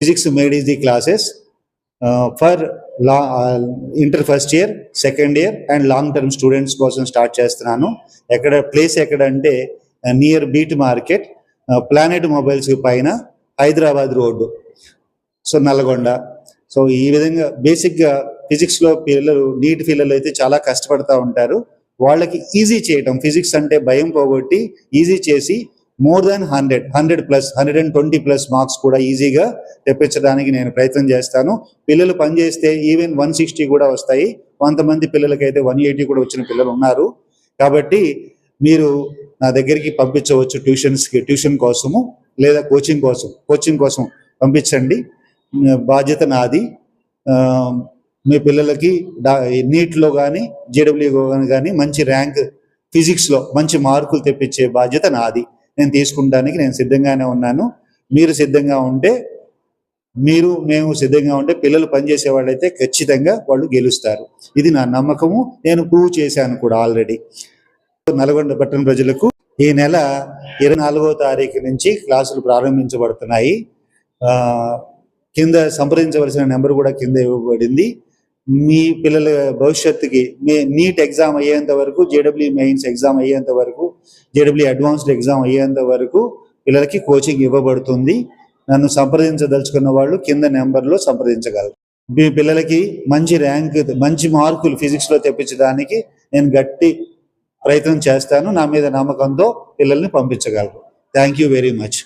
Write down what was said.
Physics made easy classes for inter first year, second year and long term students కోసం start చేస్తున్నాను. Place ఎక్కడ అంటే near beat market, planet mobiles పైన, Hyderabad road, so Nalgonda. So ఈ విధంగా బేసిక్గా ఫిజిక్స్లో నీట్ పిల్లలు అయితే చాలా కష్టపడుతూ ఉంటారు. వాళ్ళకి ఈజీ చేయటం, ఫిజిక్స్ అంటే భయం పోగొట్టి ఈజీ చేసి మోర్ దాన్ 100+ 120+ మార్క్స్ కూడా ఈజీగా తెప్పించడానికి నేను ప్రయత్నం చేస్తాను. పిల్లలు పనిచేస్తే ఈవెన్ 160 కూడా వస్తాయి. కొంతమంది పిల్లలకైతే 180 కూడా వచ్చిన పిల్లలు ఉన్నారు. కాబట్టి మీరు నా దగ్గరికి పంపించవచ్చు ట్యూషన్ కోసము, లేదా కోచింగ్ కోసం పంపించండి. బాధ్యత నాది. మీ పిల్లలకి నీట్లో కానీ జేడబ్ల్యూలో కానీ మంచి ర్యాంక్, ఫిజిక్స్లో మంచి మార్కులు తెప్పించే బాధ్యత నాది. నేను తీసుకుంటానికి నేను సిద్ధంగానే ఉన్నాను. మీరు సిద్ధంగా ఉంటే, మేము సిద్ధంగా ఉంటే పిల్లలు పనిచేసే వాళ్ళైతే ఖచ్చితంగా వాళ్ళు గెలుస్తారు. ఇది నా నమ్మకము. నేను ప్రూవ్ చేశాను కూడా ఆల్రెడీ. నల్గొండ పట్టణ ప్రజలకు ఈ నెల 24వ తారీఖు నుంచి క్లాసులు ప్రారంభించబడుతున్నాయి. కింద సంప్రదించవలసిన నెంబర్ కూడా కింద ఇవ్వబడింది. మీ పిల్లల భవిష్యత్తుకి నీట్ ఎగ్జామ్ అయ్యేంత వరకు, జేడబ్ల్యూ మెయిన్స్ ఎగ్జామ్ అయ్యేంత వరకు, జేడబ్ల్యూ అడ్వాన్స్డ్ ఎగ్జామ్ అయ్యేంత వరకు పిల్లలకి కోచింగ్ ఇవ్వబడుతుంది. నన్ను సంప్రదించదలుచుకున్న వాళ్ళు కింద నెంబర్లో సంప్రదించగలరు. మీ పిల్లలకి మంచి ర్యాంక్, మంచి మార్కులు ఫిజిక్స్లో తెప్పించడానికి నేను గట్టి ప్రయత్నం చేస్తాను. నా మీద నమ్మకంతో పిల్లల్ని పంపించగలరు. Thank you very much.